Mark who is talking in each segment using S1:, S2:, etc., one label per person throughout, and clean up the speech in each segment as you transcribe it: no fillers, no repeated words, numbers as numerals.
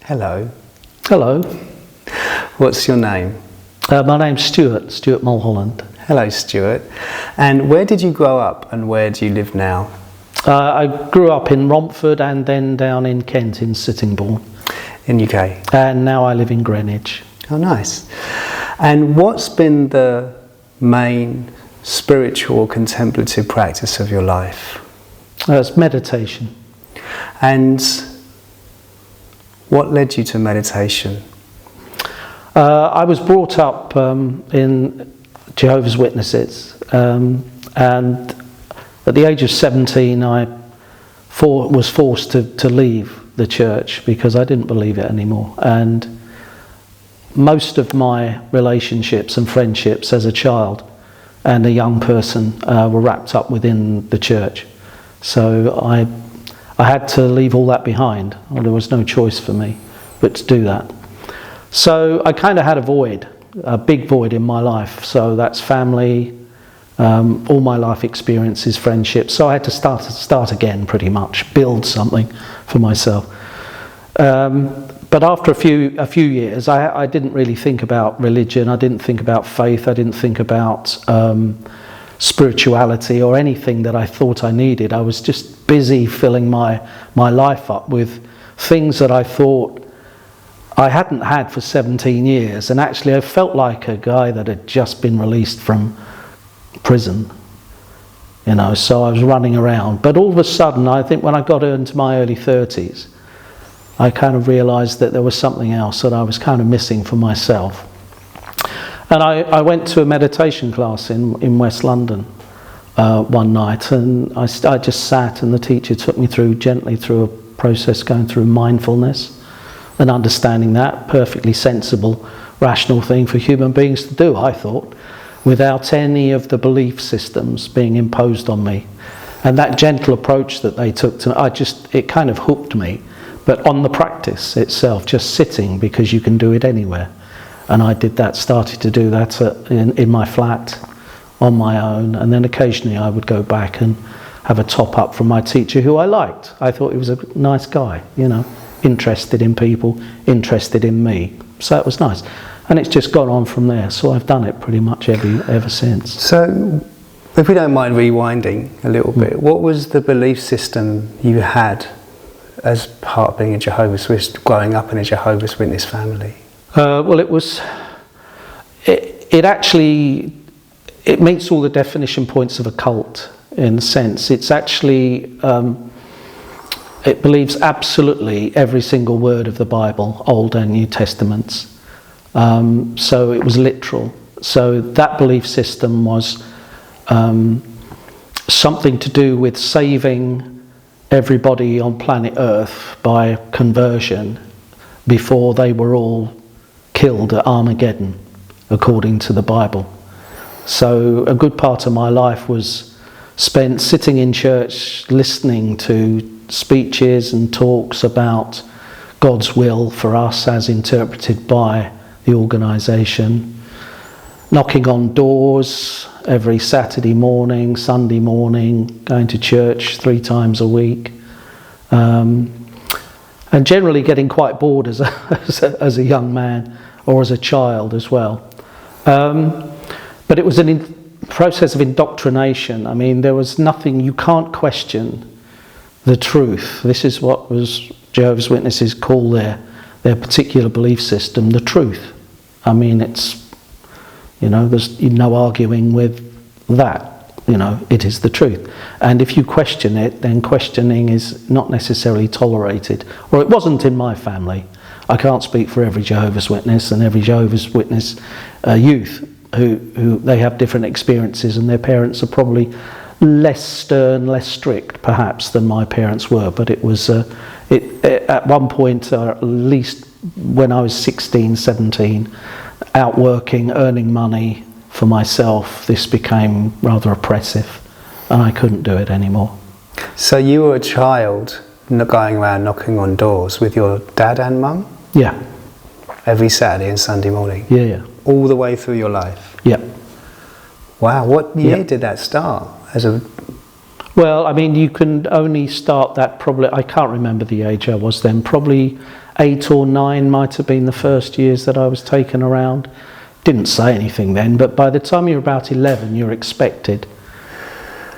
S1: Hello.
S2: Hello.
S1: What's your name?
S2: My name's Stuart Mulholland.
S1: Hello, Stuart. And where did you grow up and where do you live now?
S2: I grew up in Romford and then down in Kent in Sittingbourne.
S1: In UK?
S2: And now I live in Greenwich.
S1: Oh, nice. And what's been the main spiritual or contemplative practice of your life?
S2: It's meditation.
S1: And what led you to meditation?
S2: I was brought up in Jehovah's Witnesses, and at the age of 17 I was forced to leave the church because I didn't believe it anymore, and most of my relationships and friendships as a child and a young person were wrapped up within the church, so I had to leave all that behind. Well, there was no choice for me but to do that. So I kind of had a big void in my life. So that's family, all my life experiences, friendships. So I had to start again, pretty much, build something for myself. But after a few years, I didn't really think about religion. I didn't think about faith. I didn't think about spirituality or anything that I thought I needed. I was just busy filling my life up with things that I thought I hadn't had for 17 years, and actually I felt like a guy that had just been released from prison, so I was running around. But all of a sudden, I think when I got into my early 30s, I kind of realised that there was something else that I was kind of missing for myself. And I went to a meditation class in West London one night, and I just sat, and the teacher took me gently through a process going through mindfulness and understanding that, perfectly sensible, rational thing for human beings to do, I thought, without any of the belief systems being imposed on me. And that gentle approach that they took it kind of hooked me. But on the practice itself, just sitting, because you can do it anywhere. And I started to do that in my flat, on my own, and then occasionally I would go back and have a top up from my teacher, who I liked. I thought he was a nice guy, interested in people, interested in me. So it was nice. And it's just gone on from there. So I've done it pretty much ever since.
S1: So, if we don't mind rewinding a little bit, what was the belief system you had as part of being growing up in a Jehovah's Witness family?
S2: Well, it meets all the definition points of a cult, in a sense. It's actually, it believes absolutely every single word of the Bible, Old and New Testaments. So it was literal. So that belief system was something to do with saving everybody on planet Earth by conversion before they were all killed at Armageddon, according to the Bible. So a good part of my life was spent sitting in church, listening to speeches and talks about God's will for us as interpreted by the organisation, knocking on doors every Saturday morning, Sunday morning, going to church 3 times a week, and generally getting quite bored as a young man or as a child as well. But it was a process of indoctrination. I mean, there was nothing, you can't question the truth. This is what Jehovah's Witnesses call their particular belief system, the truth. I mean, it's, there's no arguing with that. It is the truth. And if you question it, then questioning is not necessarily tolerated. Or it wasn't in my family. I can't speak for every Jehovah's Witness and every Jehovah's Witness youth who they have different experiences, and their parents are probably less stern, less strict perhaps than my parents were. But it was at one point, at least when I was 16, 17, out working, earning money for myself, this became rather oppressive and I couldn't do it anymore.
S1: So you were a child going around knocking on doors with your dad and mum?
S2: Yeah.
S1: Every Saturday and Sunday morning?
S2: Yeah.
S1: All the way through your life?
S2: Yeah.
S1: Wow, what year did that start? Well,
S2: I mean, you can only start that probably, I can't remember the age I was then, probably 8 or 9 might have been the first years that I was taken around. Didn't say anything then, but by the time you're about 11, you're expected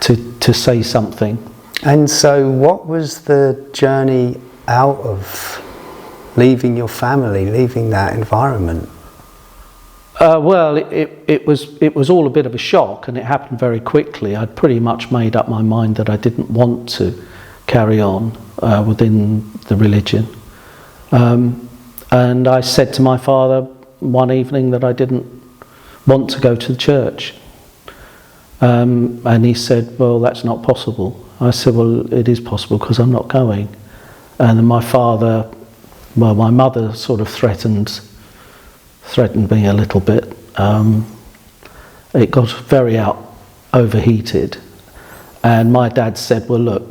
S2: to say something.
S1: And so what was the journey out of leaving your family, leaving that environment?
S2: Well, it was all a bit of a shock, and it happened very quickly. I'd pretty much made up my mind that I didn't want to carry on within the religion. And I said to my father one evening that I didn't want to go to the church. And he said, well, that's not possible. I said, well, it is possible because I'm not going. And then my mother sort of threatened me a little bit. It got very overheated. And my dad said, well, look,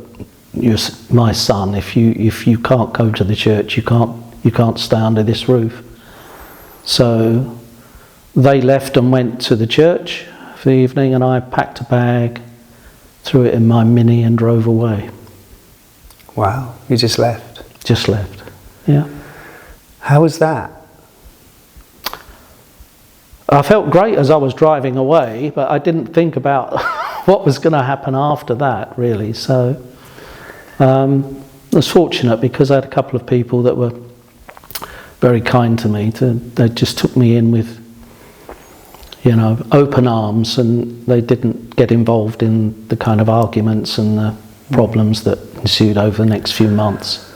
S2: you're my son, if you can't go to the church, you can't stay under this roof. So they left and went to the church for the evening, and I packed a bag, threw it in my Mini and drove away.
S1: Wow, you just left?
S2: Just left, yeah.
S1: How was that?
S2: I felt great as I was driving away, but I didn't think about what was going to happen after that, really. So I was fortunate because I had a couple of people that were very kind to me. They just took me in with, open arms, and they didn't get involved in the kind of arguments and the problems that ensued over the next few months.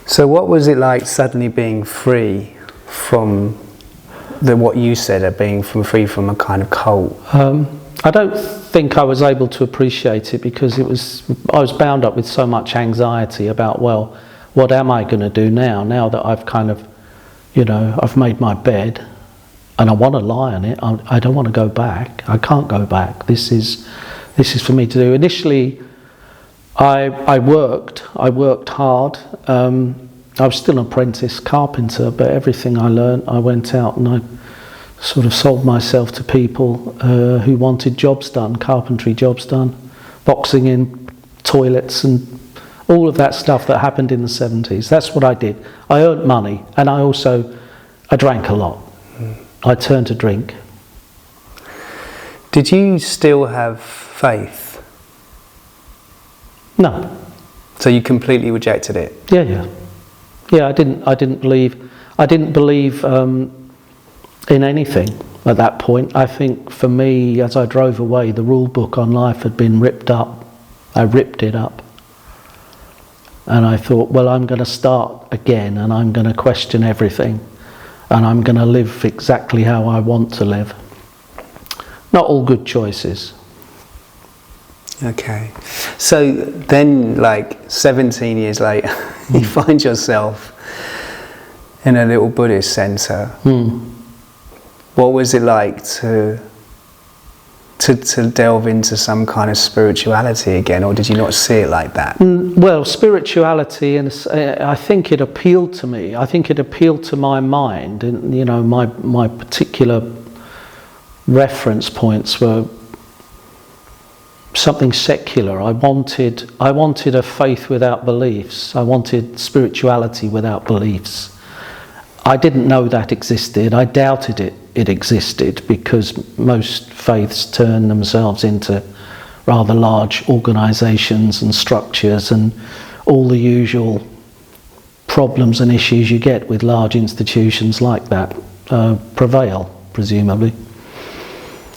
S1: So what was it like suddenly being free from what you said of being free from a kind of cult?
S2: I don't think I was able to appreciate it because I was bound up with so much anxiety about, well, what am I going to do now that I've kind of, I've made my bed and I want to lie on it. I don't want to go back. I can't go back. This is for me to do. Initially, I worked hard. I was still an apprentice carpenter, but everything I learned, I went out and I sort of sold myself to people who wanted jobs done, carpentry jobs done, boxing in toilets and all of that stuff that happened in the 70s. That's what I did. I earned money, and I drank a lot. I turned to drink.
S1: Did you still have faith?
S2: No.
S1: So you completely rejected it?
S2: Yeah. I didn't believe in anything at that point. I think for me, as I drove away, the rule book on life had been ripped up. I ripped it up. And I thought, well, I'm going to start again, and I'm going to question everything, and I'm going to live exactly how I want to live. Not all good choices.
S1: Okay. So then, 17 years later, you find yourself in a little Buddhist centre. What was it like to delve into some kind of spirituality again, or did you not see it like that?
S2: Well, spirituality, and I think it appealed to me. I think it appealed to my mind, and my particular reference points were something secular. I wanted a faith without beliefs. I wanted spirituality without beliefs. I didn't know that existed. I doubted it existed because most faiths turn themselves into rather large organisations and structures, and all the usual problems and issues you get with large institutions like that prevail, presumably.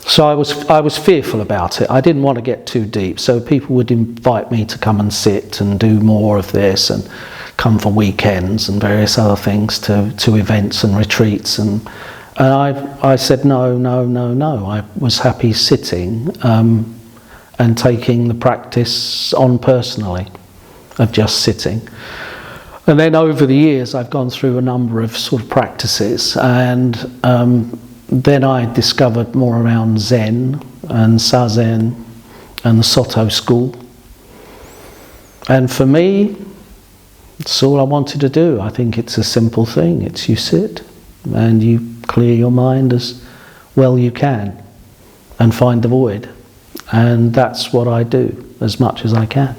S2: So I was fearful about it. I didn't want to get too deep, so people would invite me to come and sit and do more of this and come for weekends and various other things to events and retreats, and I said no. I was happy sitting and taking the practice on personally of just sitting. And then over the years I've gone through a number of sort of practices, and then I discovered more around Zen and Zazen and the Soto school. And for me, it's all I wanted to do. I think it's a simple thing. It's you sit and you clear your mind as well you can and find the void. And that's what I do as much as I can.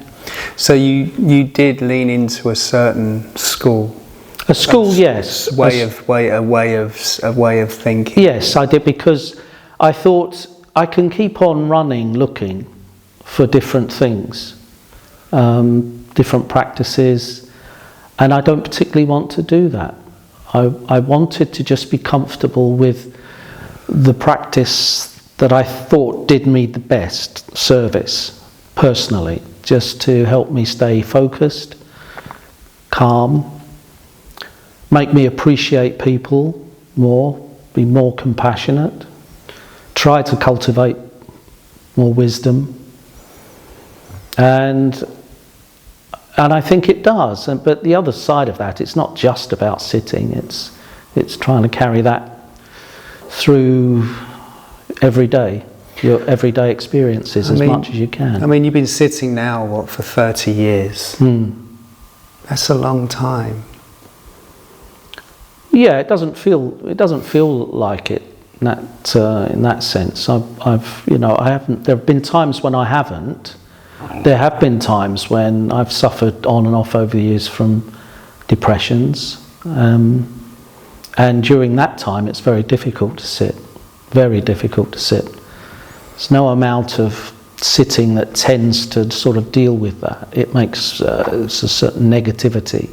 S1: So you did lean into a certain school?
S2: A school, yes.
S1: A way of thinking.
S2: Yes, I did, because I thought I can keep on running, looking for different things, different practices, and I don't particularly want to do that. I wanted to just be comfortable with the practice that I thought did me the best service, personally, just to help me stay focused, calm, make me appreciate people more, be more compassionate, try to cultivate more wisdom. And I think it does. But the other side of that, it's not just about sitting, it's trying to carry that through every day, your everyday experiences much as you can.
S1: I mean, you've been sitting now, for 30 years? That's a long time.
S2: Yeah, it doesn't feel like it in that sense. I haven't. There have been times when I haven't. There have been times when I've suffered on and off over the years from depressions, and during that time, it's very difficult to sit. Very difficult to sit. There's no amount of sitting that tends to sort of deal with that. It makes a certain negativity.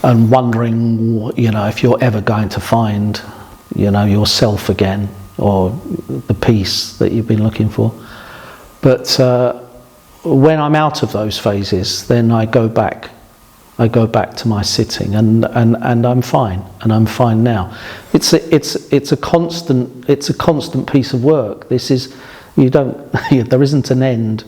S2: And wondering, if you're ever going to find, yourself again, or the peace that you've been looking for. But when I'm out of those phases, then I go back to my sitting, and I'm fine, and I'm fine now. It's a constant piece of work. This is, there isn't an end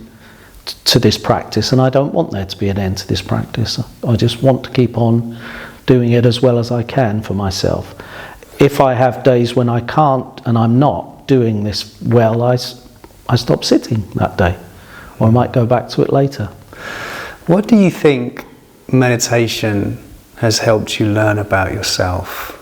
S2: to this practice, and I don't want there to be an end to this practice. I just want to keep on doing it as well as I can for myself. If I have days when I can't and I'm not doing this well, I stop sitting that day, or I might go back to it later.
S1: What do you think meditation has helped you learn about yourself?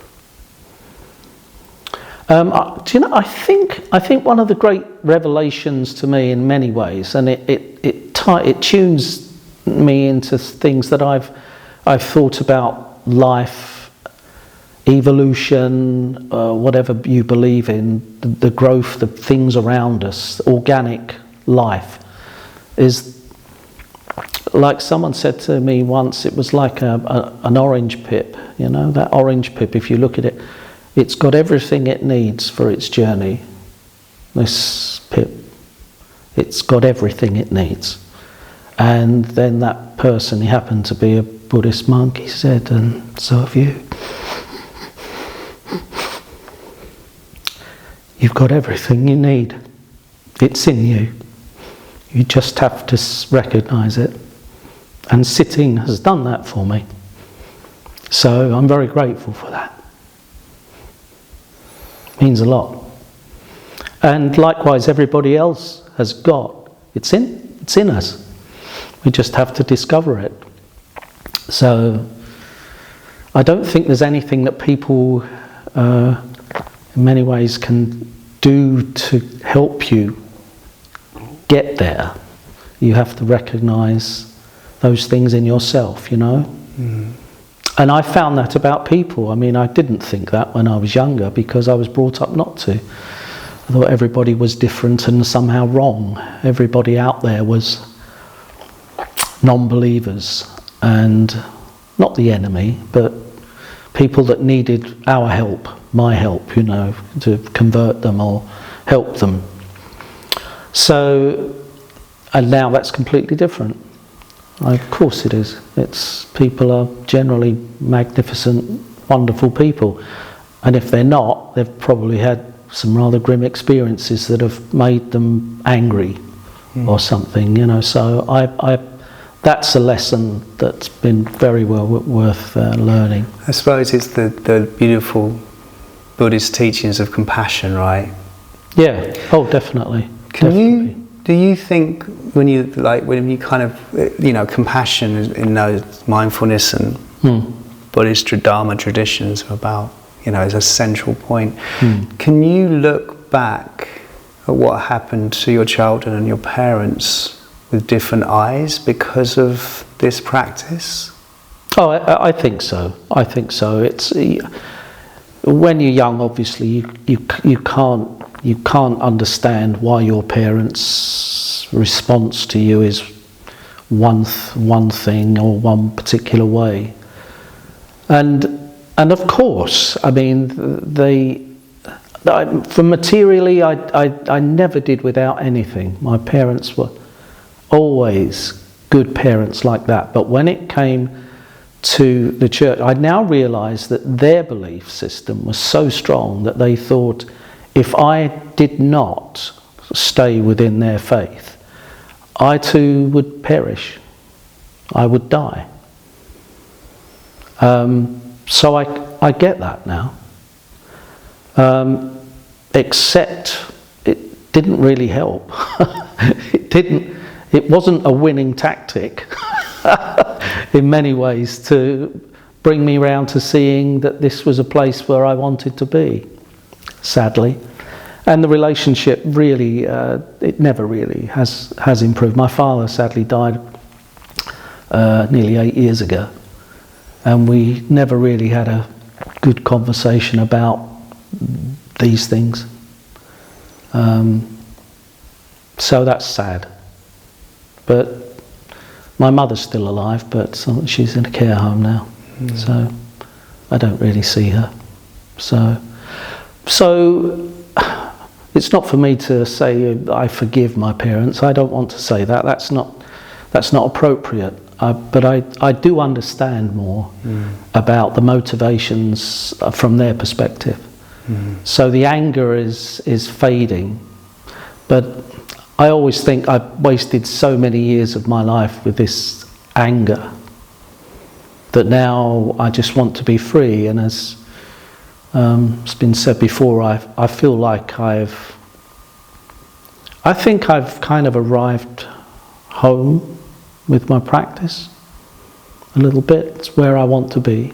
S2: I think one of the great revelations to me in many ways, and it tunes me into things that I've thought about life, evolution, whatever you believe in, the growth, the things around us, organic life, is like someone said to me once, it was like an orange pip, that orange pip, if you look at it, it's got everything it needs for its journey. This pip, it's got everything it needs. And then that person, he happened to be a Buddhist monk, he said, and so have you. You've got everything you need. It's in you. You just have to recognise it. And sitting has done that for me. So I'm very grateful for that. Means a lot. And likewise, everybody else has got. It's in us. We just have to discover it. So I don't think there's anything that people in many ways can do to help you get there. You have to recognise those things in yourself, And I found that about people. I mean, I didn't think that when I was younger because I was brought up not to. I thought everybody was different and somehow wrong. Everybody out there was non-believers and not the enemy, but people that needed our help, my help, to convert them or help them. So, and now that's completely different. Of course it is. People are generally magnificent, wonderful people. And if they're not, they've probably had some rather grim experiences that have made them angry or something, So that's a lesson that's been very well worth learning.
S1: I suppose it's the beautiful Buddhist teachings of compassion, right?
S2: Yeah. Oh, definitely.
S1: Do you think when you kind of, compassion in those mindfulness and Buddhist Dharma traditions are about, as a central point, can you look back at what happened to your childhood and your parents with different eyes because of this practice?
S2: Oh, I think so. I think so. It's when you're young, obviously you can't understand why your parents' response to you is one thing or one particular way, and of course, I mean for materially, I never did without anything. My parents were always good parents like that. But when it came to the church, I now realise that their belief system was so strong that they thought if I did not stay within their faith, I too would perish. I would die. So I get that now. Except it didn't really help. It wasn't a winning tactic in many ways to bring me round to seeing that this was a place where I wanted to be, sadly. And the relationship really, it never really has improved. My father sadly died nearly 8 years ago, and we never really had a good conversation about these things. So that's sad. But my mother's still alive, but she's in a care home now. So I don't really see her. So it's not for me to say I forgive my parents. I don't want to say that. That's not appropriate. But I do understand more about the motivations from their perspective. So the anger is fading, but I always think I've wasted so many years of my life with this anger that now I just want to be free. And as it's been said before, I feel like I think I've kind of arrived home with my practice a little bit. It's where I want to be.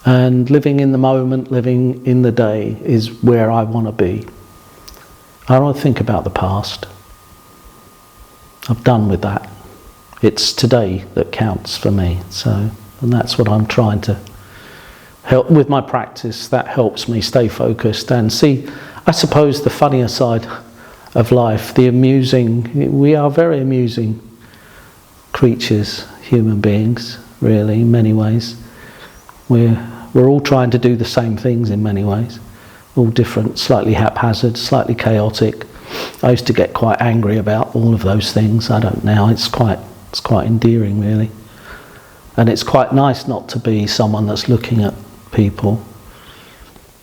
S2: And living in the moment, living in the day is where I want to be. I don't think about the past. I'm done with that. It's today that counts for me. And that's what I'm trying to help with my practice. That helps me stay focused and see, I suppose, the funnier side of life, the amusing. We are very amusing creatures, human beings, really, in many ways. We're all trying to do the same things in many ways, all different, slightly haphazard, slightly chaotic. I used to get quite angry about all of those things. I don't now. It's quite endearing, really, and it's quite nice not to be someone that's looking at people,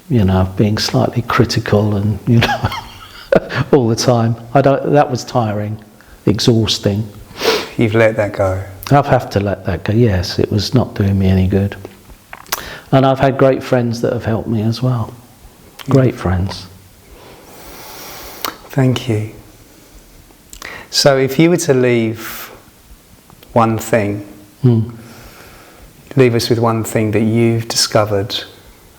S2: being slightly critical and all the time. That was tiring, exhausting.
S1: You've let that go.
S2: I've had to let that go. Yes, it was not doing me any good. And I've had great friends that have helped me as well. Great friends.
S1: Thank you. So if you were to leave one thing, leave us with one thing that you've discovered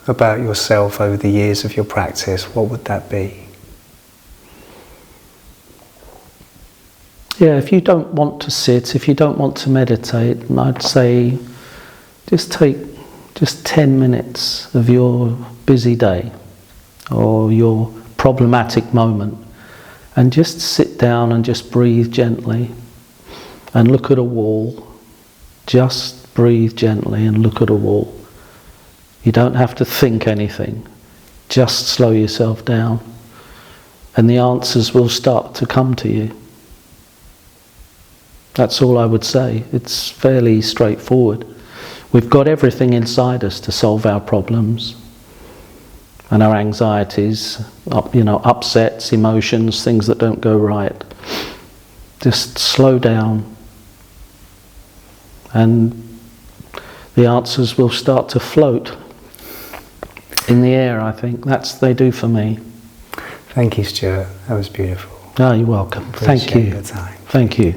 S1: about yourself over the years of your practice, what would that be?
S2: Yeah, if you don't want to sit, if you don't want to meditate, I'd say just take 10 minutes of your busy day or your problematic moment and just sit down and just breathe gently and look at a wall. Just breathe gently and look at a wall. You don't have to think anything. Just slow yourself down and the answers will start to come to you. That's all I would say. It's fairly straightforward. We've got everything inside us to solve our problems and our anxieties, upsets, emotions, things that don't go right. Just slow down and the answers will start to float in the air, I think. They do for me.
S1: Thank you, Stuart. That was beautiful.
S2: Oh, you're welcome. Thank you.
S1: Your time.
S2: Thank you.